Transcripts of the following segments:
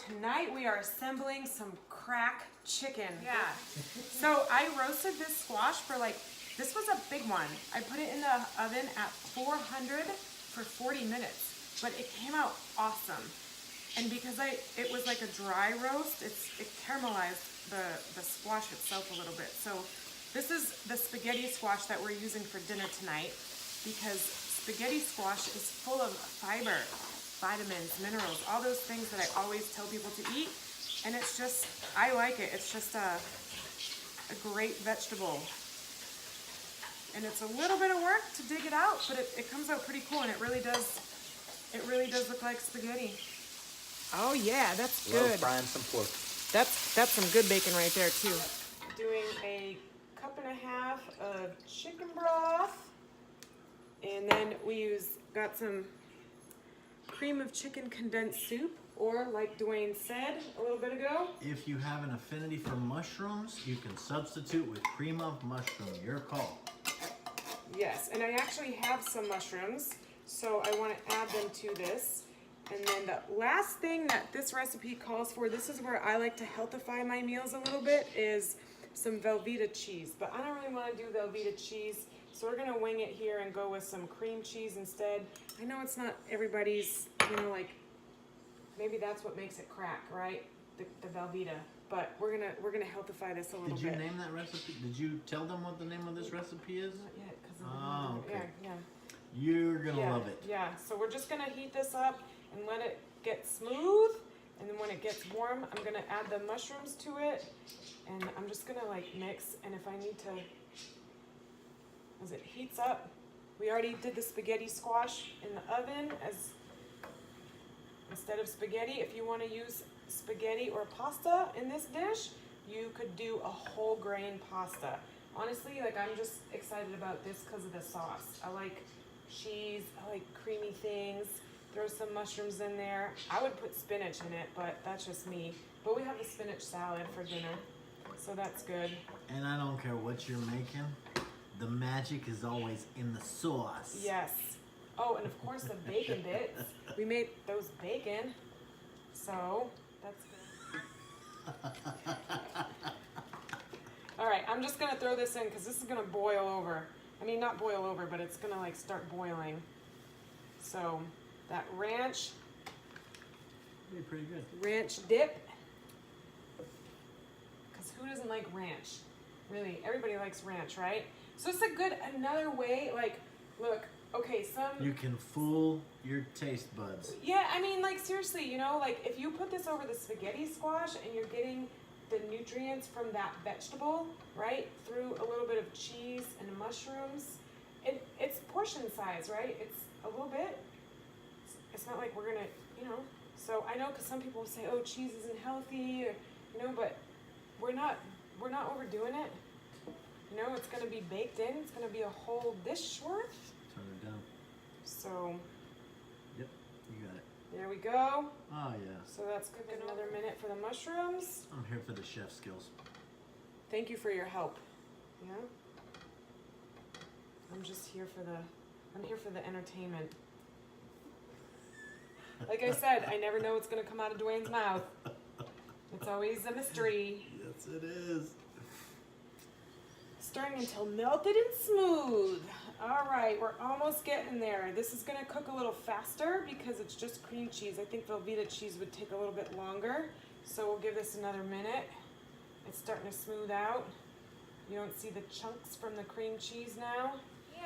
tonight we are assembling some crack chicken. Yeah. So I roasted this squash for this was a big one. I put it in the oven at 400 for 40 minutes, but it came out awesome. And because it was like a dry roast, it caramelized the squash itself a little bit. So this is the spaghetti squash that we're using for dinner tonight, because spaghetti squash is full of fiber, vitamins, minerals, all those things that I always tell people to eat. And it's just, I like it. It's just a great vegetable. And it's a little bit of work to dig it out, but it comes out pretty cool, and it really does look like spaghetti. Oh yeah, that's good. Love frying some pork. That's some good bacon right there too. Doing a 1.5 cups of chicken broth, and then we got some cream of chicken condensed soup, or like Dwayne said a little bit ago, if you have an affinity for mushrooms, you can substitute with cream of mushroom. Your call. Yes, and I actually have some mushrooms, so I want to add them to this. And then the last thing that this recipe calls for, this is where I like to healthify my meals a little bit, is some Velveeta cheese. But I don't really want to do Velveeta cheese, so we're going to wing it here and go with some cream cheese instead. I know it's not everybody's, maybe that's what makes it crack, right? The Velveeta. But we're gonna healthify this a little bit. Did you name that recipe? Did you tell them what the name of this recipe is? Not yet, because okay. Yeah. You're gonna love it. Yeah, so we're just gonna heat this up and let it get smooth, and then when it gets warm, I'm gonna add the mushrooms to it, and I'm just gonna mix, and if I need to, as it heats up, we already did the spaghetti squash in the oven instead of spaghetti. If you want to use spaghetti or pasta in this dish, you could do a whole grain pasta. Honestly, I'm just excited about this because of the sauce. I like cheese, I like creamy things. Throw some mushrooms in there. I would put spinach in it, but that's just me. But we have the spinach salad for dinner, so that's good. And I don't care what you're making, the magic is always in the sauce. Yes. Oh, and of course the bacon bits. We made those bacon, so that's good. All right, I'm just gonna throw this in because this is gonna boil over. I mean, not boil over, but it's gonna start boiling. So that ranch. Be pretty good. Ranch dip. Because who doesn't like ranch? Really, everybody likes ranch, right? So it's another way, look, okay, you can fool your taste buds. Yeah, I mean, seriously, if you put this over the spaghetti squash and you're getting the nutrients from that vegetable, right, through a little bit of cheese and mushrooms, it's portion size, right? It's a little bit. It's not like we're gonna, so I know, because some people say, oh, cheese isn't healthy, but we're not overdoing it. It's gonna be baked in. It's gonna be a whole dish worth. Turn it down. So. Yep, you got it. There we go. Oh yeah. So that's cooking another minute for the mushrooms. I'm here for the chef skills. Thank you for your help. Yeah. I'm just here for the entertainment. Like I said, I never know what's gonna come out of Dwayne's mouth. It's always a mystery. Yes, it is. Stirring until melted and smooth. All right, we're almost getting there. This is gonna cook a little faster because it's just cream cheese. I think Velveeta cheese would take a little bit longer. So we'll give this another minute. It's starting to smooth out. You don't see the chunks from the cream cheese now.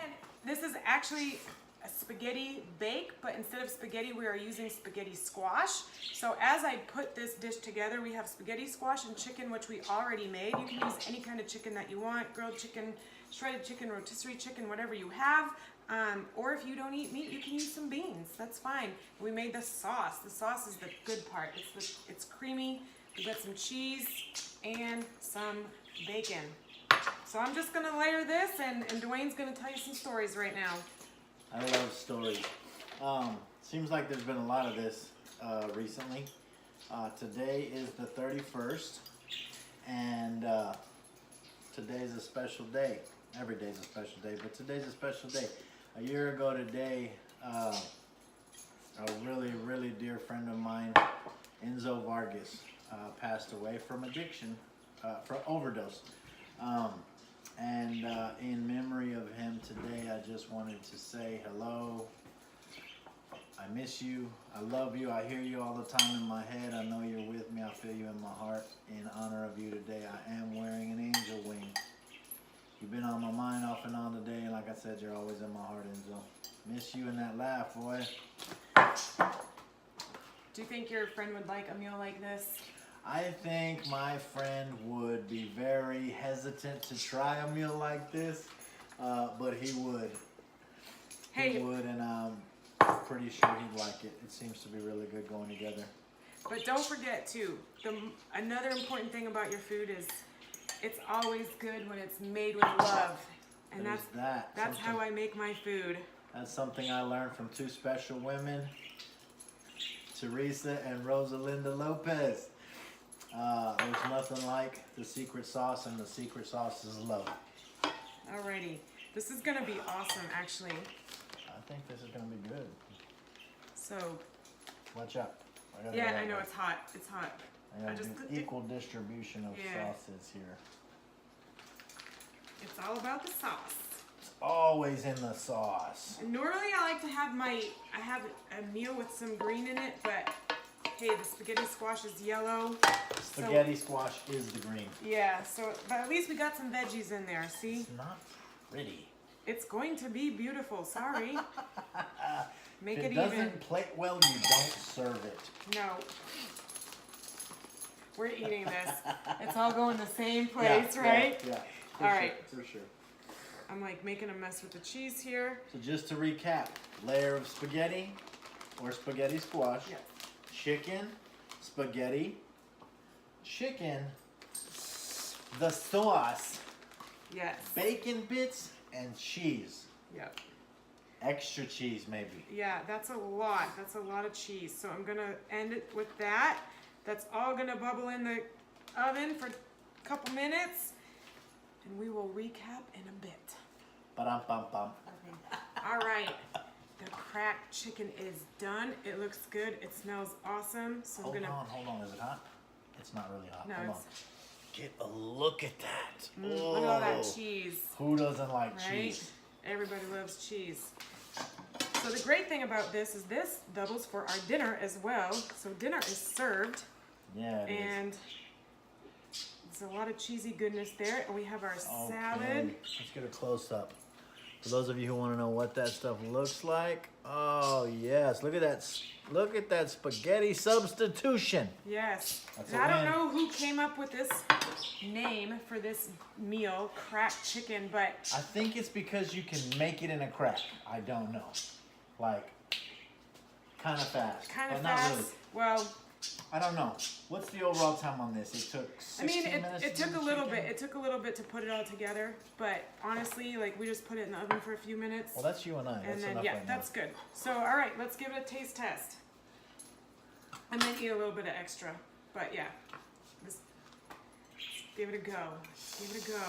And this is actually a spaghetti bake, but instead of spaghetti, we are using spaghetti squash. So as I put this dish together, we have spaghetti squash and chicken, which we already made. You can use any kind of chicken that you want, grilled chicken, shredded chicken, rotisserie chicken, whatever you have. Or if you don't eat meat, you can use some beans. That's fine. We made the sauce. The sauce is the good part. It's creamy. We got some cheese and some bacon. So I'm just gonna layer this, and Dwayne's gonna tell you some stories right now. I love stories. Seems like there's been a lot of this recently. Today is the 31st, and today's a special day. Every day's a special day, but today's a special day. A year ago today, a really, really dear friend of mine Enzo Vargas passed away from addiction, from overdose. And in memory of him today, I just wanted to say hello. I miss you. I love you. I hear you all the time in my head. I know you're with me. I feel you in my heart. In honor of you today, I am wearing an angel wing. You've been on my mind off and on today, and like I said, you're always in my heart, Enzo. Miss you and that laugh, boy. Do you think your friend would like a meal like this? I think my friend would be very hesitant to try a meal like this, but he would. Hey. He would, and I'm pretty sure he'd like it. It seems to be really good going together. But don't forget too, another important thing about your food is it's always good when it's made with love. And that's how I make my food. That's something I learned from two special women, Teresa and Rosalinda Lopez. There's nothing like the secret sauce, and the secret sauce is love. Alrighty, this is gonna be awesome, actually. I think this is gonna be good. So. Watch out. Yeah, I know it's hot. It's hot. I gotta do equal distribution of sauces here. It's all about the sauce. It's always in the sauce. And normally I like to have I have a meal with some green in it, but hey, the spaghetti squash is yellow. Spaghetti squash is the green. Yeah, but at least we got some veggies in there, see? It's not pretty. It's going to be beautiful, sorry. Make if it it doesn't even. plate well, you don't serve it. No. We're eating this. It's all going the same place, right? Yeah. All right. For sure. I'm like making a mess with the cheese here. So just to recap, layer of spaghetti or spaghetti squash, Yes. chicken, spaghetti, chicken, the sauce, Yes. bacon bits, and cheese. Yep. Extra cheese maybe. Yeah, that's a lot. That's a lot of cheese. So I'm gonna end it with that. That's all gonna bubble in the oven for a couple minutes, and we will recap in a bit. Ba-dum-bum-bum. All right, the cracked chicken is done. It looks good. It smells awesome. So Hold I'm gonna. on. Is it hot? It's not really hot. No, Hold on. Get a look at that. Look at all that cheese. Who doesn't like Right? cheese? Everybody loves cheese. So the great thing about this is this doubles for our dinner as well. So dinner is served. Yeah, it is. And there's a lot of cheesy goodness there. And we have our salad. Okay. Let's get a close up. For those of you who want to know what that stuff looks like, oh yes, look at that! Look at that spaghetti substitution. Yes. That's And a I don't win. know who came up with this name for this meal, cracked chicken, but I think it's because you can make it in a crack. I don't know, like kind of fast. kind of but not fast. Really. Well, I don't know. What's the overall time on this? It took 16 minutes. it to took do a the little chicken? bit. It took a little bit to put it all together, but honestly, like we just put it in the oven for a few minutes. Well, that's you and I. And That's then, enough yeah, right now. that's good. So, all right, let's give it a taste test. I might eat a little bit of extra, but yeah, let's give it a go. Give it a go.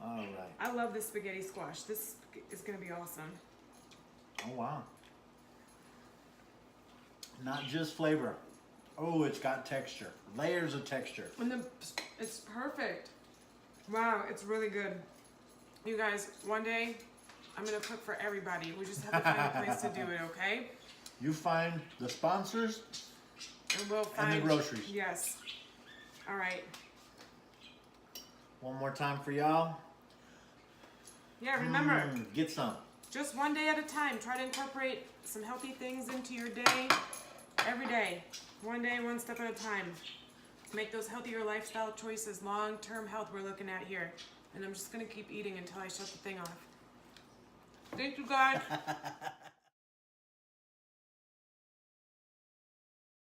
All right. I love this spaghetti squash. This is gonna be awesome. Oh wow. Not just flavor. Oh, it's got texture. Layers of texture. And it's perfect. Wow, it's really good. You guys, one day I'm gonna cook for everybody. We just have to find a place to do it, okay? You find the sponsors And we'll find and the groceries. Yes. All right. One more time for y'all. Yeah, remember, Get some. just one day at a time. Try to incorporate some healthy things into your day every day. One day, one step at a time. Make those healthier lifestyle choices, long-term health we're looking at here. And I'm just gonna keep eating until I shut the thing off. Thank you, guys.